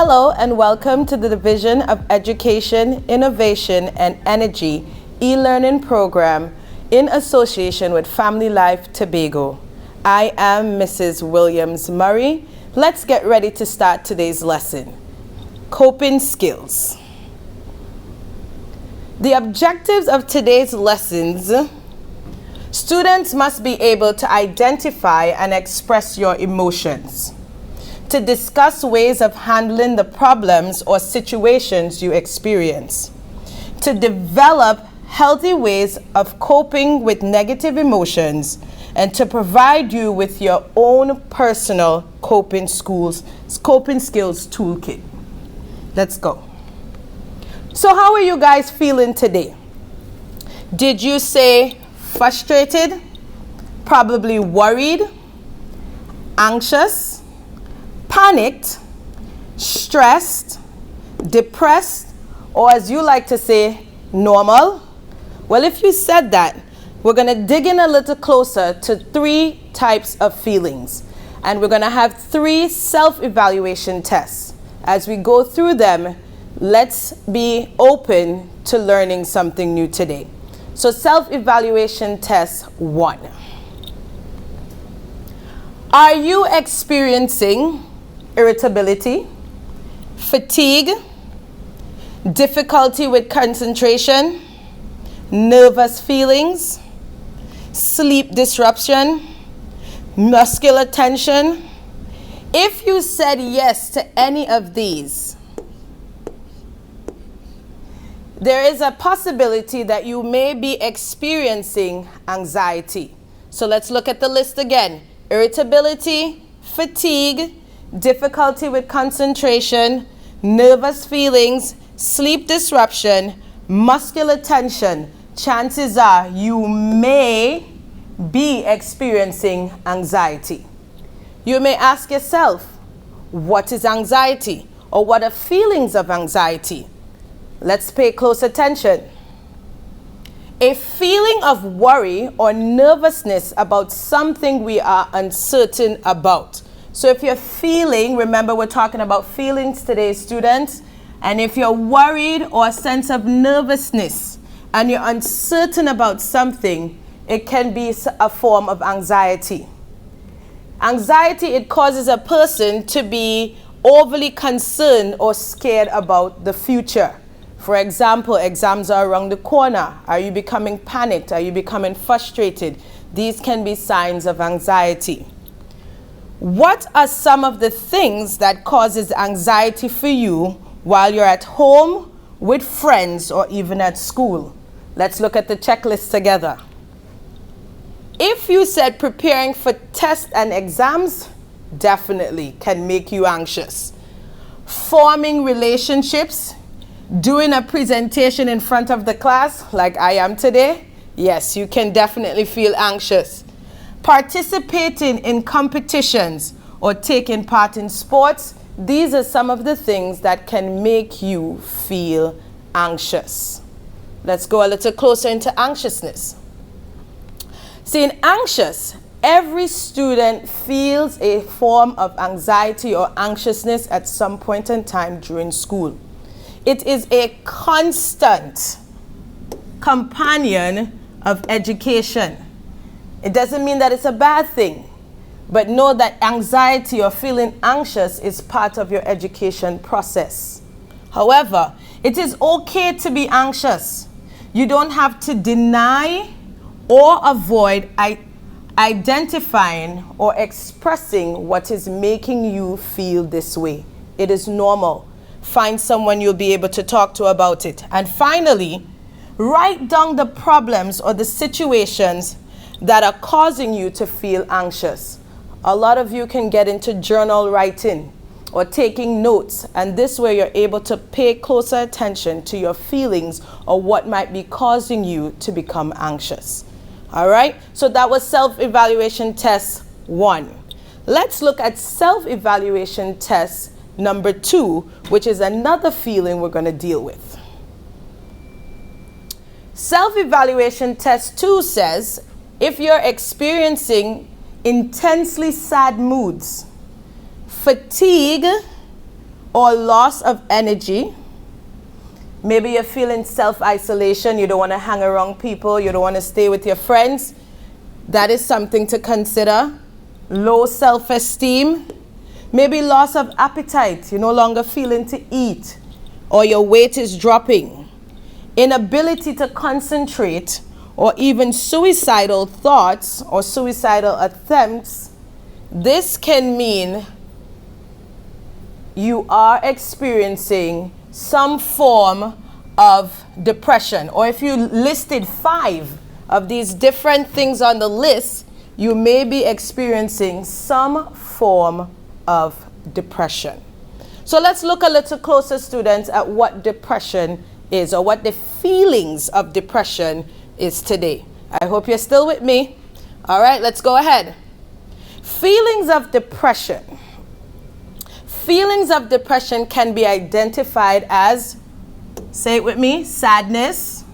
Hello and welcome to the Division of Education, Innovation and Energy e-learning program in association with Family Life Tobago. I am Mrs. Williams Murray. Let's get ready to start today's lesson. Coping skills. The objectives of today's lessons: students must be able to identify and express your emotions, to discuss ways of handling the problems or situations you experience, to develop healthy ways of coping with negative emotions, and to provide you with your own personal coping skills toolkit. Let's go. So how are you guys feeling today? Did you say frustrated, probably worried, anxious, panicked, stressed, depressed, or as you like to say, normal? Well, if you said that, we're going to dig in a little closer to 3 types of feelings. And we're going to have 3 self-evaluation tests. As we go through them, let's be open to learning something new today. So self-evaluation test 1. Are you experiencing irritability, fatigue, difficulty with concentration, nervous feelings, sleep disruption, muscular tension? If you said yes to any of these, there is a possibility that you may be experiencing anxiety. So let's look at the list again. Irritability, fatigue, difficulty with concentration, nervous feelings, sleep disruption, muscular tension. Chances are you may be experiencing anxiety. You may ask yourself, what is anxiety? Or what are feelings of anxiety? Let's pay close attention. A feeling of worry or nervousness about something we are uncertain about. So if you're feeling, remember we're talking about feelings today, students, and if you're worried or a sense of nervousness and you're uncertain about something, it can be a form of anxiety. Anxiety, it causes a person to be overly concerned or scared about the future. For example, exams are around the corner. Are you becoming panicked? Are you becoming frustrated? These can be signs of anxiety. What are some of the things that causes anxiety for you while you're at home, with friends, or even at school? Let's look at the checklist together. If you said preparing for tests and exams, definitely can make you anxious. Forming relationships, doing a presentation in front of the class like I am today, yes, you can definitely feel anxious. Participating in competitions or taking part in sports, these are some of the things that can make you feel anxious. Let's go a little closer into anxiousness. See, in anxious, every student feels a form of anxiety or anxiousness at some point in time during school. It is a constant companion of education. It doesn't mean that it's a bad thing, but know that anxiety or feeling anxious is part of your education process. However, it is okay to be anxious. You don't have to deny or avoid identifying or expressing what is making you feel this way. It is normal. Find someone you'll be able to talk to about it. And finally, write down the problems or the situations that are causing you to feel anxious. A lot of you can get into journal writing or taking notes, and this way you're able to pay closer attention to your feelings or what might be causing you to become anxious. All right, so that was self-evaluation test 1. Let's look at self-evaluation test number 2, which is another feeling we're going to deal with. Self-evaluation test 2 says, if you're experiencing intensely sad moods, fatigue, or loss of energy. Maybe you're feeling self-isolation. You don't want to hang around people. You don't want to stay with your friends. That is something to consider. Low self-esteem. Maybe loss of appetite. You're no longer feeling to eat, or your weight is dropping. Inability to concentrate, or even suicidal thoughts or suicidal attempts. This can mean you are experiencing some form of depression. Or if you listed 5 of these different things on the list, you may be experiencing some form of depression. So let's look a little closer, students, at what depression is, or what the feelings of depression is today. I hope you're still with me. All right, let's go ahead. Feelings of depression. Feelings of depression can be identified as, say it with me, sadness,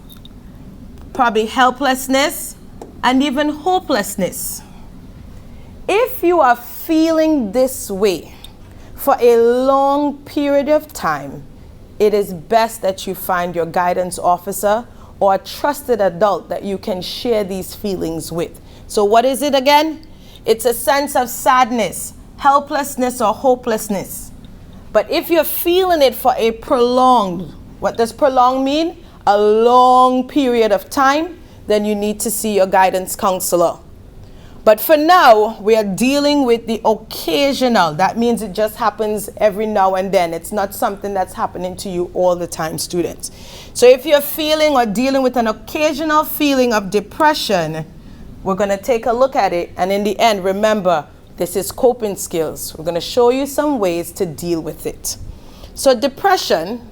probably helplessness, and even hopelessness. If you are feeling this way for a long period of time, it is best that you find your guidance officer or a trusted adult that you can share these feelings with. So what is it again? It's a sense of sadness, helplessness, or hopelessness. But if you're feeling it for a prolonged, what does prolonged mean? A long period of time, then you need to see your guidance counselor. But for now, we are dealing with the occasional. That means it just happens every now and then. It's not something that's happening to you all the time, students. So if you're feeling or dealing with an occasional feeling of depression, we're going to take a look at it. And in the end, remember, this is coping skills. We're going to show you some ways to deal with it. So depression,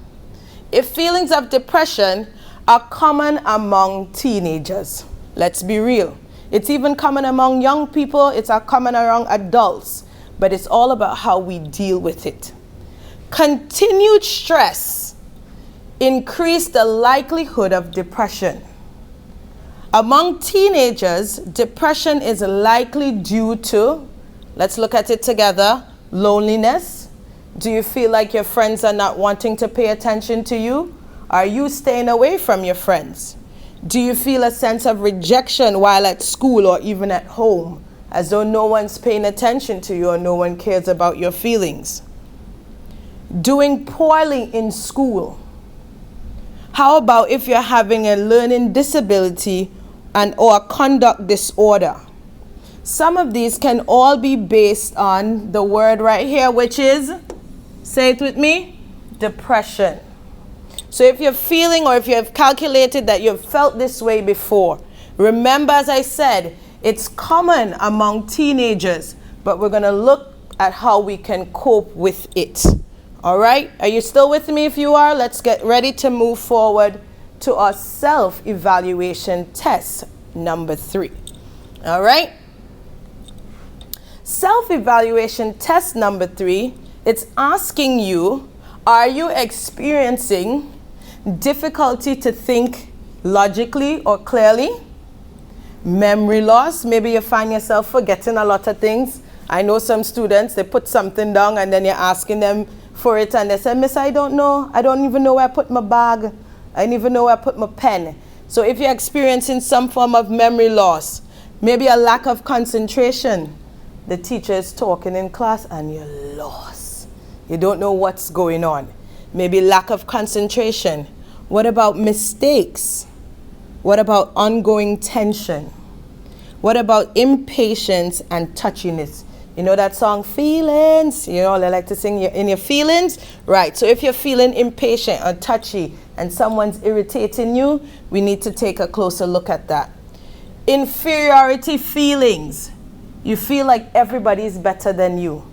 if feelings of depression are common among teenagers, let's be real. It's even common among young people. It's common among adults. But it's all about how we deal with it. Continued stress increase the likelihood of depression. Among teenagers, depression is likely due to, let's look at it together, loneliness. Do you feel like your friends are not wanting to pay attention to you? Are you staying away from your friends? Do you feel a sense of rejection while at school or even at home, as though no one's paying attention to you or no one cares about your feelings? Doing poorly in school. How about if you're having a learning disability or a conduct disorder? Some of these can all be based on the word right here, which is, say it with me, depression. So if you're feeling, or if you have calculated that you've felt this way before, remember, as I said, it's common among teenagers, but we're going to look at how we can cope with it. All right? Are you still with me? If you are, let's get ready to move forward to our self-evaluation test number 3. All right? Self-evaluation test number 3, it's asking you, are you experiencing difficulty to think logically or clearly? Memory loss. Maybe you find yourself forgetting a lot of things. I know some students, they put something down and then you're asking them for it and they say, Miss, I don't know. I don't even know where I put my bag. I don't even know where I put my pen. So if you're experiencing some form of memory loss, maybe a lack of concentration, the teacher is talking in class and you're lost. You don't know what's going on. Maybe lack of concentration. What about mistakes? What about ongoing tension? What about impatience and touchiness? You know that song, Feelings? You know, they like to sing in your feelings? Right, so if you're feeling impatient or touchy and someone's irritating you, we need to take a closer look at that. Inferiority feelings. You feel like everybody's better than you,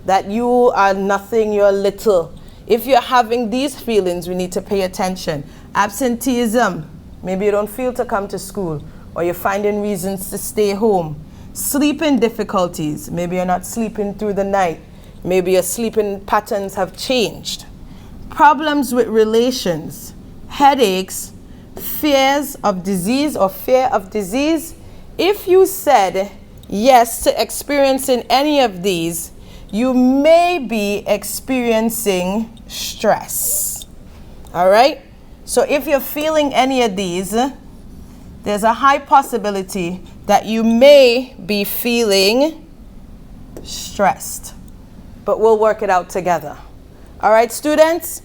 that you are nothing, you're little. If you're having these feelings, we need to pay attention. Absenteeism. Maybe you don't feel to come to school, or you're finding reasons to stay home. Sleeping difficulties. Maybe you're not sleeping through the night. Maybe your sleeping patterns have changed. Problems with relations. Headaches. Fears of disease or fear of disease. If you said yes to experiencing any of these, you may be experiencing stress. All right? So if you're feeling any of these, there's a high possibility that you may be feeling stressed. But we'll work it out together. All right, students?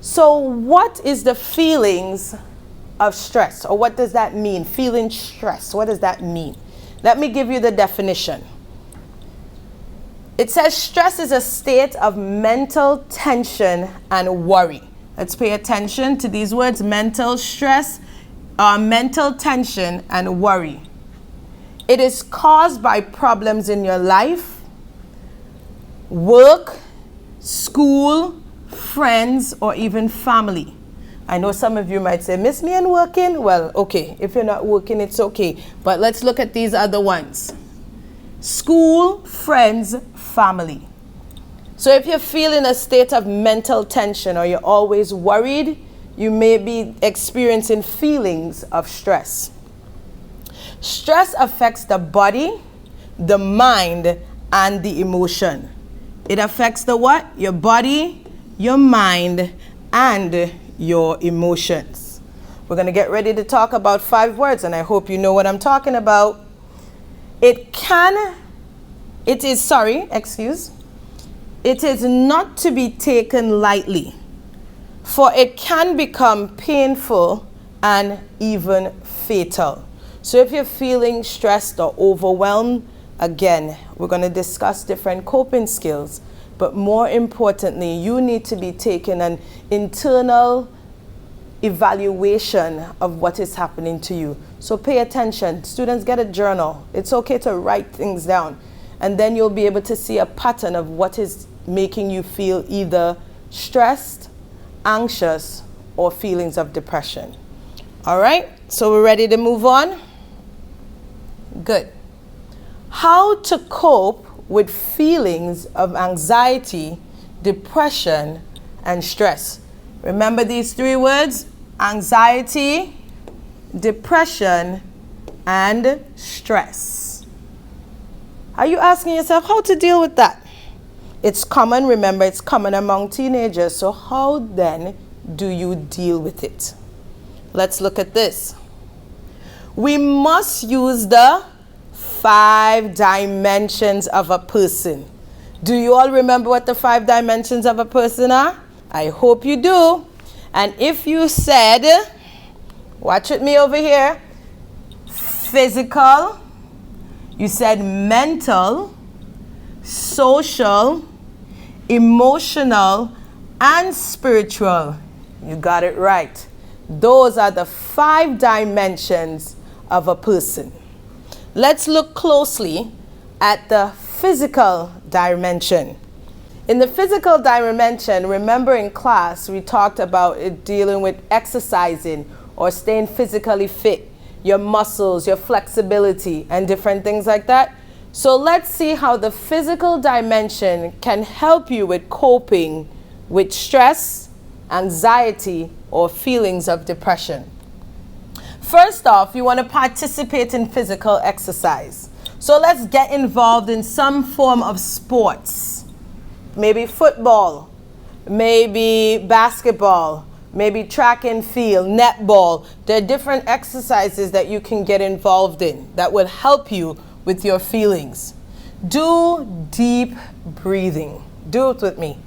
So what is the feelings of stress? Or what does that mean? Feeling stress. What does that mean? Let me give you the definition. It says stress is a state of mental tension and worry. Let's pay attention to these words: mental stress, mental tension and worry. It is caused by problems in your life, work, school, friends, or even family. I know some of you might say, Miss, me and working? Well, okay, if you're not working, it's okay. But let's look at these other ones. School, friends, family. So if you're feeling a state of mental tension or you're always worried, you may be experiencing feelings of stress. Stress affects the body, the mind, and the emotion. It affects the what? Your body, your mind, and your emotions. We're going to get ready to talk about 5 words, and I hope you know what I'm talking about. It is not to be taken lightly, for it can become painful and even fatal. So if you're feeling stressed or overwhelmed, again, we're going to discuss different coping skills. But more importantly, you need to be taking an internal evaluation of what is happening to you. So pay attention. Students, get a journal. It's okay to write things down. And then you'll be able to see a pattern of what is making you feel either stressed, anxious, or feelings of depression. All right, so we're ready to move on? Good. How to cope with feelings of anxiety, depression, and stress. Remember these 3 words: anxiety, depression, and stress. Are you asking yourself how to deal with that? It's common, remember, it's common among teenagers. So how then do you deal with it? Let's look at this. We must use the 5 dimensions of a person. Do you all remember what the 5 dimensions of a person are? I hope you do. And if you said, watch with me over here, physical, you said mental, social, emotional, and spiritual. You got it right. Those are the 5 dimensions of a person. Let's look closely at the physical dimension. In the physical dimension, remember in class we talked about it dealing with exercising or staying physically fit, your muscles, your flexibility, and different things like that. So let's see how the physical dimension can help you with coping with stress, anxiety, or feelings of depression. First off, you want to participate in physical exercise. So let's get involved in some form of sports. Maybe football, maybe basketball, maybe track and field, netball. There are different exercises that you can get involved in that will help you with your feelings. Do deep breathing. Do it with me.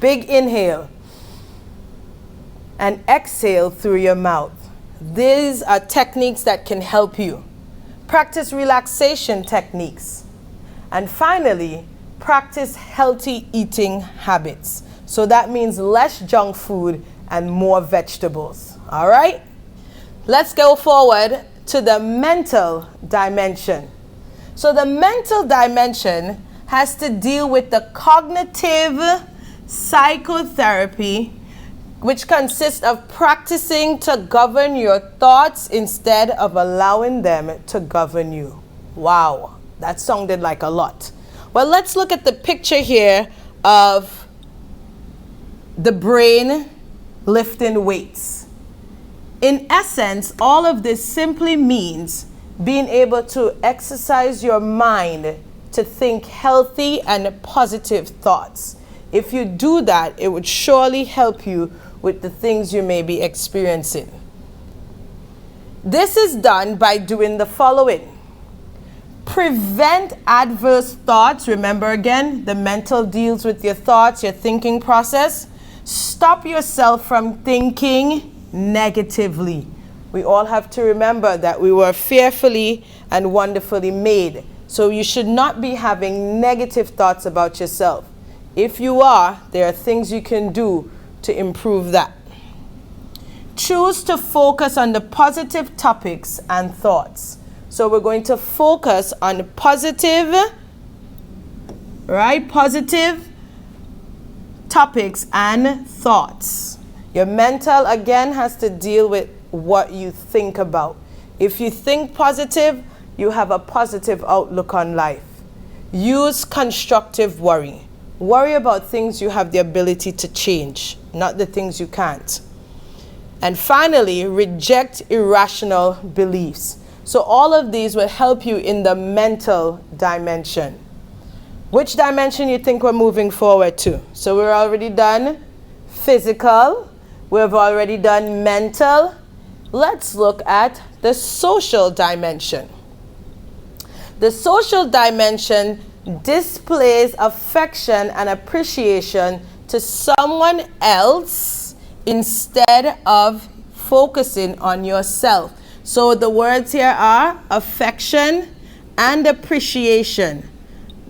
Big inhale and exhale through your mouth. These are techniques that can help you. Practice relaxation techniques. And finally, practice healthy eating habits. So that means less junk food and more vegetables. All right? Let's go forward to the mental dimension. So the mental dimension has to deal with the cognitive psychotherapy, which consists of practicing to govern your thoughts instead of allowing them to govern you. Wow, that sounded like a lot. Well, let's look at the picture here of the brain lifting weights. In essence, all of this simply means being able to exercise your mind to think healthy and positive thoughts. If you do that, it would surely help you with the things you may be experiencing. This is done by doing the following. Prevent adverse thoughts. Remember again, the mental deals with your thoughts, your thinking process. Stop yourself from thinking negatively. We all have to remember that we were fearfully and wonderfully made. So you should not be having negative thoughts about yourself. If you are, there are things you can do to improve that. Choose to focus on the positive topics and thoughts. So we're going to focus on positive topics and thoughts. Your mental, again, has to deal with what you think about. If you think positive, you have a positive outlook on life. Use constructive worry. Worry about things you have the ability to change, not the things you can't. And finally, reject irrational beliefs. So all of these will help you in the mental dimension. Which dimension you think we're moving forward to? So we're already done physical. We've already done mental. Let's look at the social dimension. The social dimension displays affection and appreciation to someone else instead of focusing on yourself. So the words here are affection and appreciation.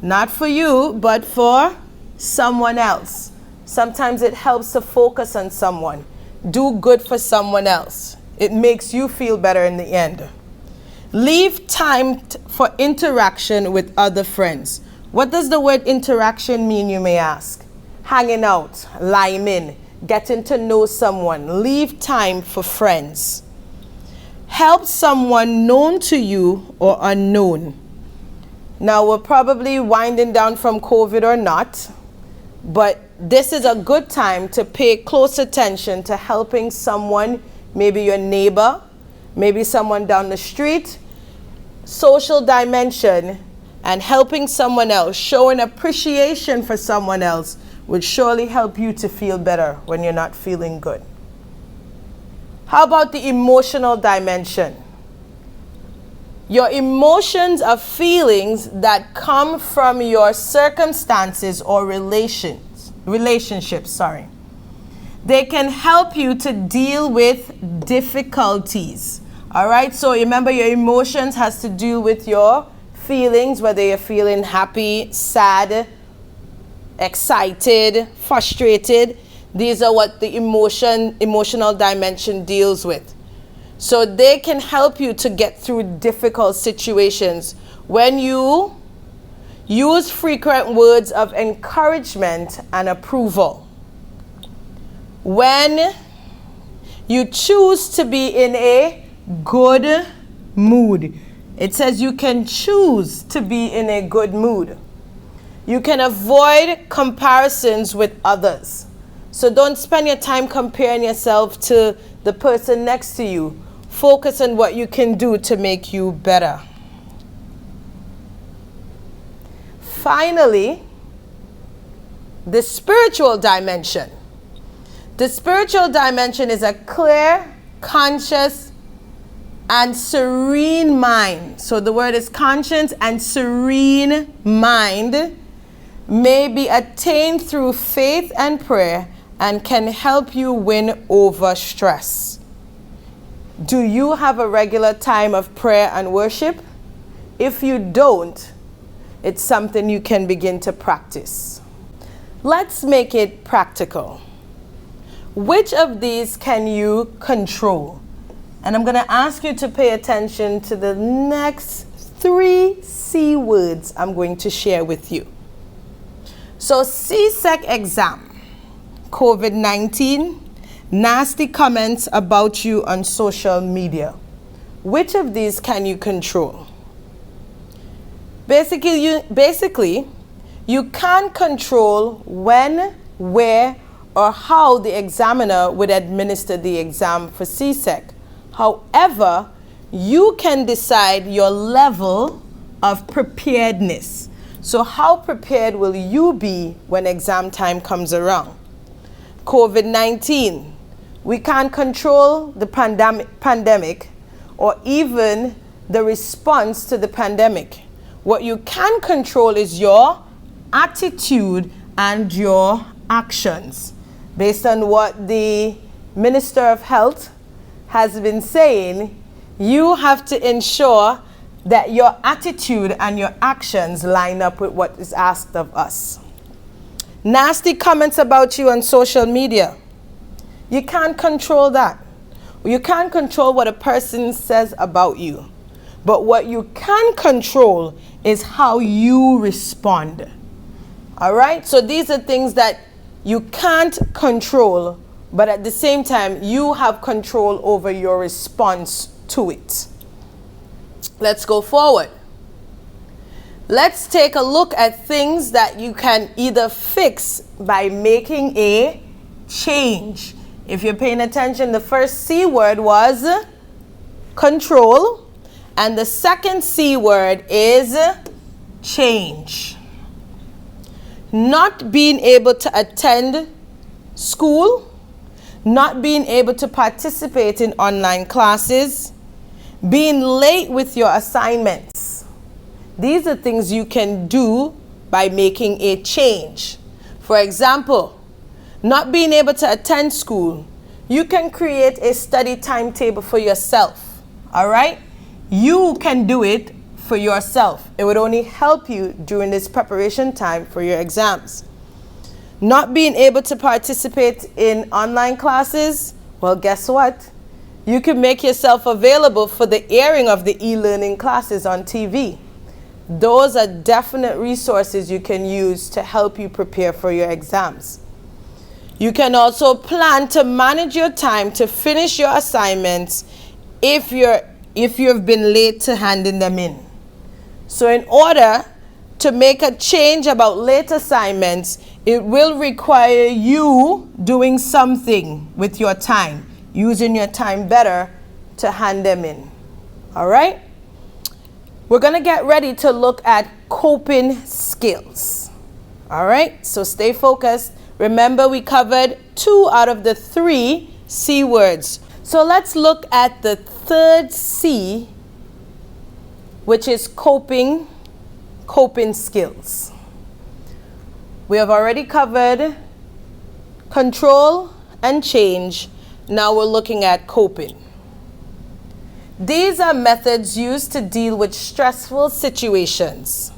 Not for you, but for someone else. Sometimes it helps to focus on someone. Do good for someone else. It makes you feel better in the end. Leave time for interaction with other friends. What does the word interaction mean, you may ask? Hanging out, liming, getting to know someone. Leave time for friends. Help someone known to you or unknown. Now, we're probably winding down from COVID or not, but this is a good time to pay close attention to helping someone, maybe your neighbor, maybe someone down the street. Social dimension and helping someone else, showing appreciation for someone else would surely help you to feel better when you're not feeling good. How about the emotional dimension? Your emotions are feelings that come from your circumstances or relationships. They can help you to deal with difficulties. All right, so remember, your emotions has to do with your feelings, whether you're feeling happy, sad, excited, frustrated. These are what the emotional dimension deals with. So they can help you to get through difficult situations. When you use frequent words of encouragement and approval. When you choose to be in a good mood. It says you can choose to be in a good mood. You can avoid comparisons with others. So don't spend your time comparing yourself to the person next to you. Focus on what you can do to make you better. Finally, the spiritual dimension. The spiritual dimension is a clear, conscious, and serene mind. So the word is conscience and serene mind may be attained through faith and prayer and can help you win over stress. Do you have a regular time of prayer and worship? If you don't, it's something you can begin to practice. Let's make it practical. Which of these can you control? And I'm going to ask you to pay attention to the next 3 C words I'm going to share with you. So CSEC exam, COVID-19, nasty comments about you on social media. Which of these can you control? Basically, you can't control when, where, or how the examiner would administer the exam for CSEC. However, you can decide your level of preparedness. So how prepared will you be when exam time comes around? COVID-19. We can't control the pandemic or even the response to the pandemic. What you can control is your attitude and your actions. Based on what the Minister of Health has been saying, you have to ensure that your attitude and your actions line up with what is asked of us. Nasty comments about you on social media. You can't control that. You can't control what a person says about you. But what you can control is how you respond. All right? So these are things that you can't control, but at the same time, you have control over your response to it. Let's go forward. Let's take a look at things that you can either fix by making a change. If you're paying attention, the first C word was control, and the second C word is change. Not being able to attend school, not being able to participate in online classes, being late with your assignments. These are things you can do by making a change. For example, not being able to attend school, you can create a study timetable for yourself. All right? You can do it for yourself. It would only help you during this preparation time for your exams. Not being able to participate in online classes, well, guess what? You can make yourself available for the airing of the e-learning classes on TV. Those are definite resources you can use to help you prepare for your exams. You can also plan to manage your time to finish your assignments if you've been late to handing them in. So in order to make a change about late assignments, it will require you doing something with your time, using your time better to hand them in. All right? We're going to get ready to look at coping skills. All right? So stay focused. Remember, we covered 2 out of the 3 C words. So let's look at the third C, which is coping skills. We have already covered control and change. Now we're looking at coping. These are methods used to deal with stressful situations.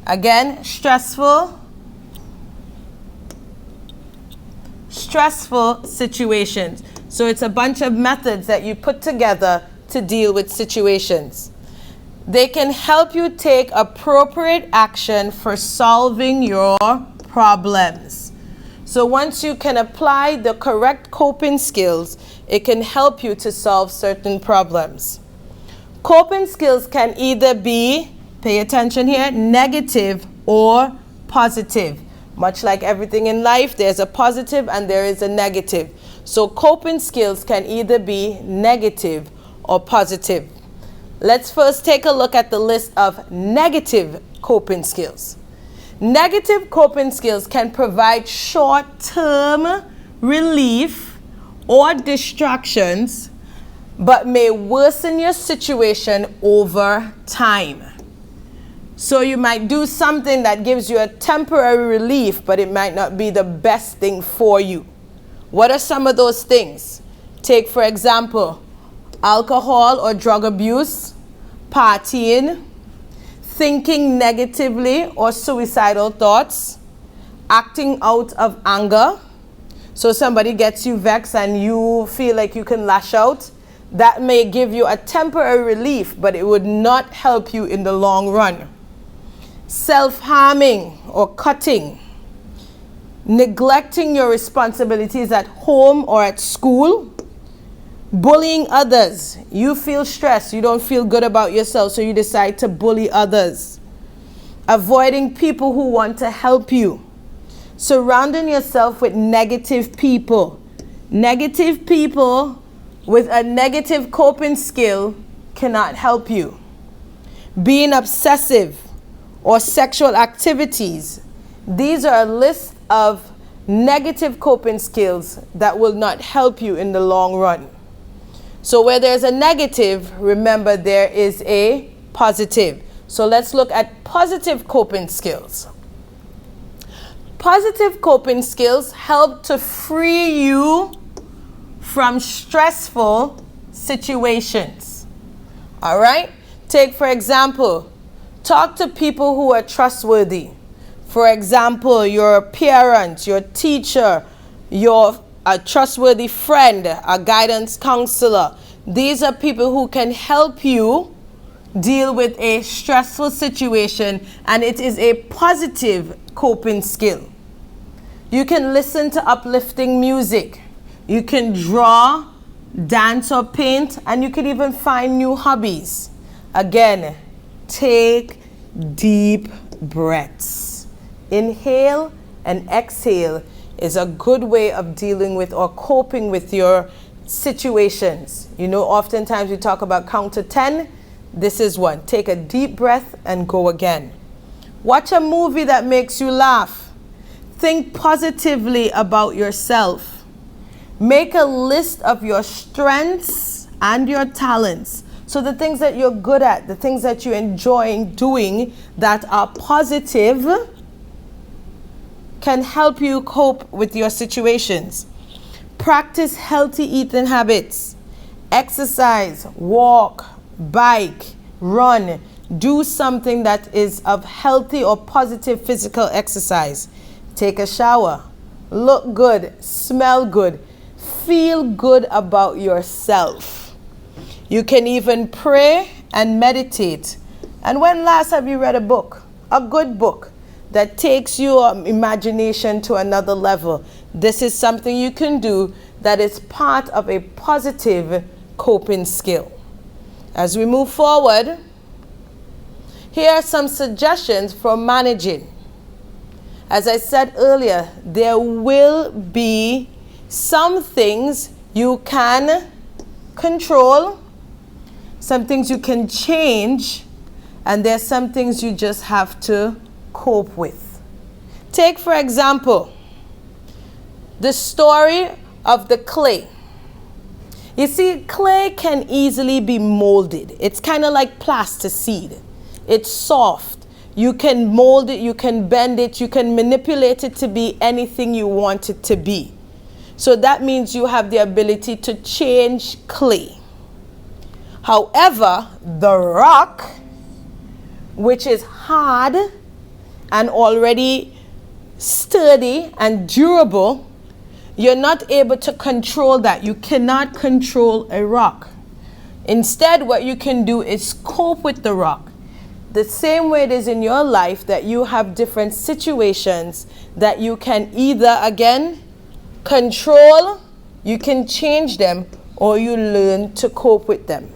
Again, stressful situations. So it's a bunch of methods that you put together to deal with situations. They can help you take appropriate action for solving your problems. So once you can apply the correct coping skills, it can help you to solve certain problems. Coping skills can either be, pay attention here, negative or positive. Much like everything in life, there's a positive and there is a negative. So coping skills can either be negative or positive. Let's first take a look at the list of negative coping skills. Negative coping skills can provide short-term relief or distractions, but may worsen your situation over time. So you might do something that gives you a temporary relief, but it might not be the best thing for you. What are some of those things? Take, for example, alcohol or drug abuse, partying, thinking negatively or suicidal thoughts, acting out of anger. So somebody gets you vexed and you feel like you can lash out. That may give you a temporary relief, but it would not help you in the long run. Self-harming or cutting, neglecting your responsibilities at home or at school, bullying others. You feel stressed, you don't feel good about yourself, so you decide to bully others. Avoiding people who want to help you. Surrounding yourself with negative people. Negative people with a negative coping skill cannot help you. Being obsessive or sexual activities. These are a list of negative coping skills that will not help you in the long run. So where there's a negative, remember there is a positive. So let's look at positive coping skills. Positive coping skills help to free you from stressful situations. All right? Take, for example, talk to people who are trustworthy. For example, your parent, your teacher, a trustworthy friend, a guidance counselor. These are people who can help you deal with a stressful situation, and it is a positive coping skill. You can listen to uplifting music. You can draw, dance, or paint, and you can even find new hobbies. Again, take deep breaths. Inhale and exhale is a good way of dealing with or coping with your situations. You know, oftentimes we talk about count to 10. This is one. Take a deep breath and go again. Watch a movie that makes you laugh. Think positively about yourself. Make a list of your strengths and your talents. So the things that you're good at, the things that you enjoy doing that are positive can help you cope with your situations. Practice healthy eating habits. Exercise, walk, bike, run. Do something that is of healthy or positive physical exercise. Take a shower. Look good. Smell good. Feel good about yourself. You can even pray and meditate. And when last have you read a book? A good book that takes your imagination to another level. This is something you can do that is part of a positive coping skill. As we move forward, here are some suggestions for managing. As I said earlier, there will be some things you can control, some things you can change, and there's some things you just have to cope with. Take, for example, the story of the clay. You see, clay can easily be molded. It's kind of like plasticine. It's soft. You can mold it, you can bend it, you can manipulate it to be anything you want it to be. So that means you have the ability to change clay. However, the rock, which is hard and already sturdy and durable, you're not able to control that. You cannot control a rock. Instead, what you can do is cope with the rock. The same way it is in your life that you have different situations that you can either, again, control, you can change them, or you learn to cope with them.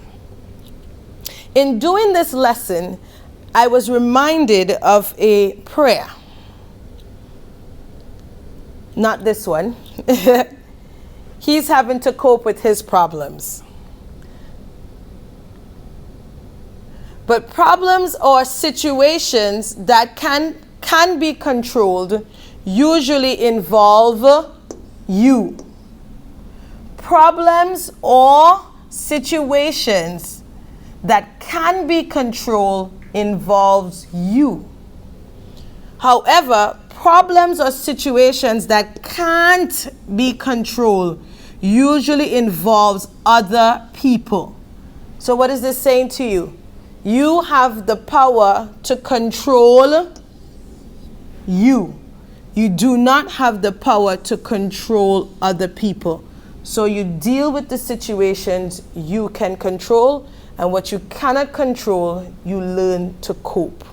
In doing this lesson, I was reminded of a prayer. Not this one. He's having to cope with his problems. But problems or situations that can be controlled usually involve you. Problems or situations that can be controlled involves you. However, problems or situations that can't be controlled usually involves other people. So what is this saying to you? You have the power to control you. You do not have the power to control other people. So you deal with the situations you can control, and what you cannot control, you learn to cope.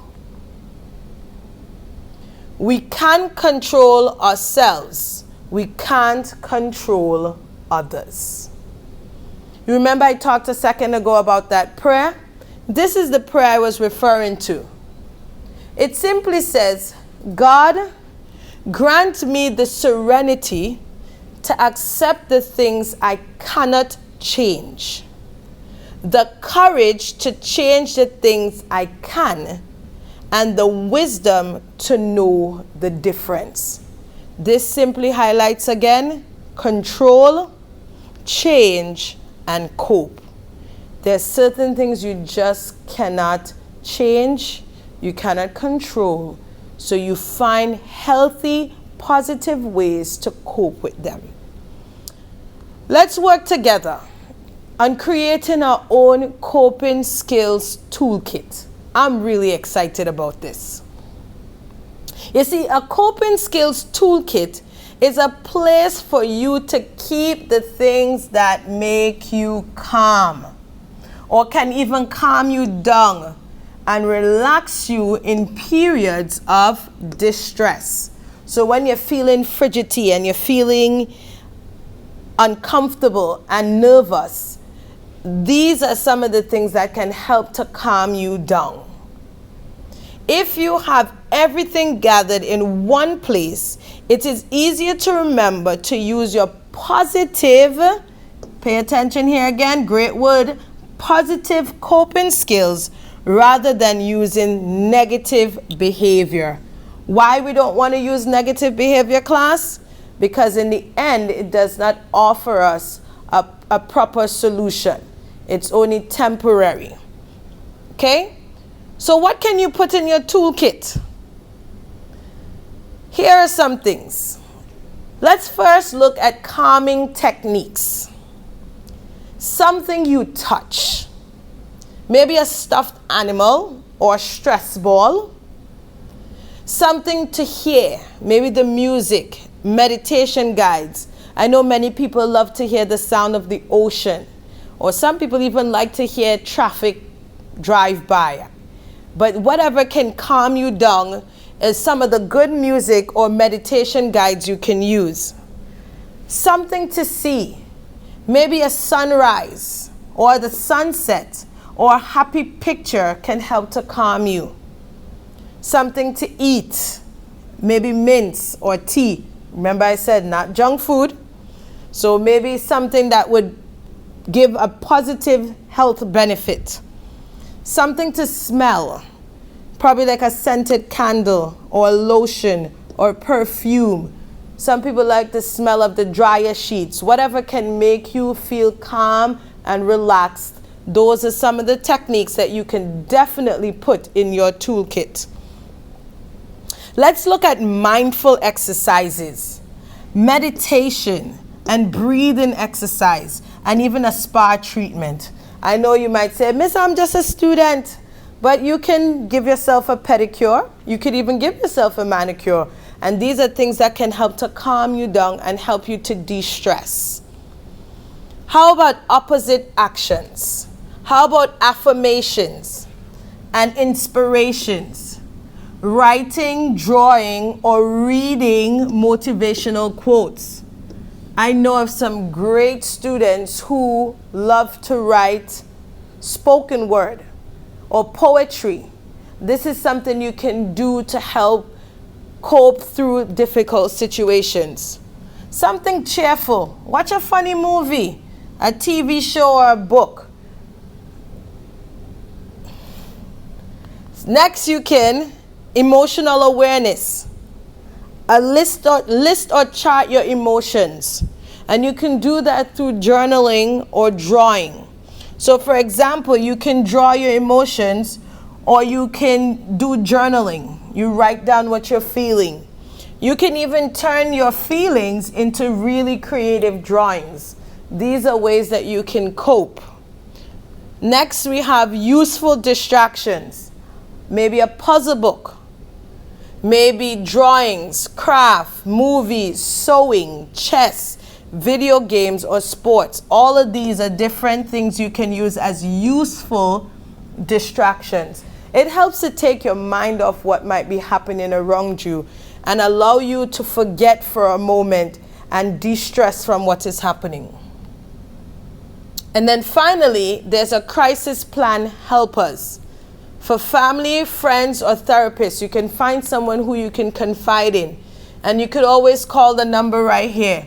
We can control ourselves. We can't control others. You remember I talked a second ago about that prayer? This is the prayer I was referring to. It simply says, God, grant me the serenity to accept the things I cannot change, the courage to change the things I can, and the wisdom to know the difference. This simply highlights again, control, change, and cope. There's certain things you just cannot change, you cannot control, so you find healthy, positive ways to cope with them. Let's work together on creating our own coping skills toolkit. I'm really excited about this. You see, a coping skills toolkit is a place for you to keep the things that make you calm, or can even calm you down and relax you in periods of distress. So when you're feeling frigidity and you're feeling uncomfortable and nervous, these are some of the things that can help to calm you down. If you have everything gathered in one place, it is easier to remember to use your positive, pay attention here again, great word, positive coping skills rather than using negative behavior. Why we don't want to use negative behavior, class? Because in the end, it does not offer us a proper solution. It's only temporary. Okay? So what can you put in your toolkit? Here are some things. Let's first look at calming techniques. Something you touch. Maybe a stuffed animal or a stress ball. Something to hear. Maybe the music, meditation guides. I know many people love to hear the sound of the ocean. Or some people even like to hear traffic drive by. But whatever can calm you down is some of the good music or meditation guides you can use. Something to see. Maybe a sunrise or the sunset or a happy picture can help to calm you. Something to eat. Maybe mints or tea. Remember I said not junk food. So maybe something that would give a positive health benefit. Something to smell, probably like a scented candle or lotion or perfume. Some people like the smell of the dryer sheets. Whatever can make you feel calm and relaxed. Those are some of the techniques that you can definitely put in your toolkit. Let's look at mindful exercises, meditation, and breathing exercise, and even a spa treatment. I know you might say, Miss, I'm just a student, but you can give yourself a pedicure. You could even give yourself a manicure. And these are things that can help to calm you down and help you to de-stress. How about opposite actions? How about affirmations and inspirations? Writing, drawing, or reading motivational quotes. I know of some great students who love to write spoken word or poetry. This is something you can do to help cope through difficult situations. Something cheerful. Watch a funny movie, a TV show, or a book. Next, you can emotional awareness. A list or chart your emotions. And you can do that through journaling or drawing. So for example, you can draw your emotions or you can do journaling. You write down what you're feeling. You can even turn your feelings into really creative drawings. These are ways that you can cope. Next, we have useful distractions. Maybe a puzzle book. Maybe drawings, craft, movies, sewing, chess, video games, or sports. All of these are different things you can use as useful distractions. It helps to take your mind off what might be happening around you and allow you to forget for a moment and de-stress from what is happening. And then finally, there's a crisis plan helpers. For family, friends, or therapists, you can find someone who you can confide in. And you could always call the number right here,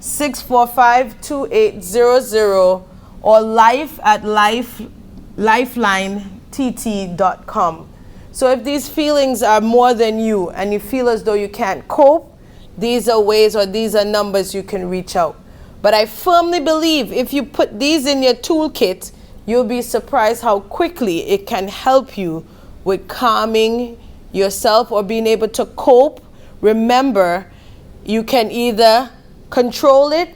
645-2800, or life@lifelinett.com. So if these feelings are more than you and you feel as though you can't cope, these are ways or these are numbers you can reach out. But I firmly believe if you put these in your toolkit, you'll be surprised how quickly it can help you with calming yourself or being able to cope. Remember, you can either control it,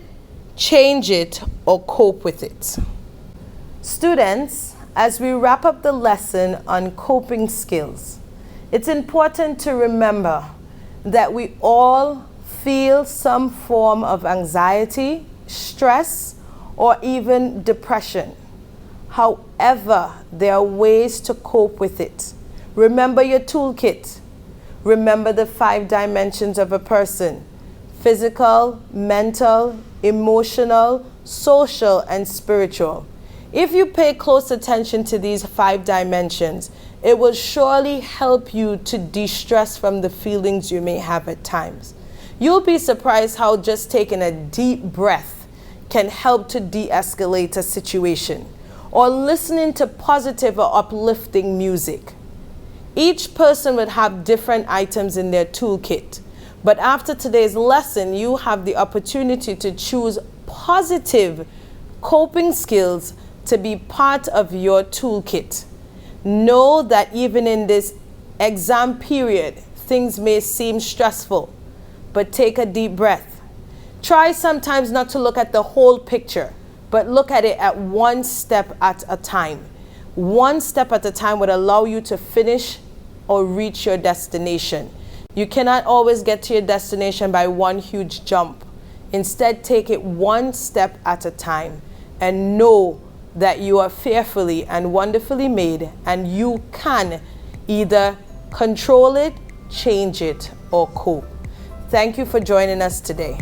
change it, or cope with it. Students, as we wrap up the lesson on coping skills, it's important to remember that we all feel some form of anxiety, stress, or even depression. However, there are ways to cope with it. Remember your toolkit. Remember the 5 dimensions of a person: physical, mental, emotional, social, and spiritual. If you pay close attention to these 5 dimensions, it will surely help you to de-stress from the feelings you may have at times. You'll be surprised how just taking a deep breath can help to de-escalate a situation, or listening to positive or uplifting music. Each person would have different items in their toolkit, but after today's lesson, you have the opportunity to choose positive coping skills to be part of your toolkit. Know that even in this exam period, things may seem stressful, but take a deep breath. Try sometimes not to look at the whole picture, but look at it at one step at a time. One step at a time would allow you to finish or reach your destination. You cannot always get to your destination by one huge jump. Instead, take it one step at a time and know that you are fearfully and wonderfully made, and you can either control it, change it, or cope. Thank you for joining us today.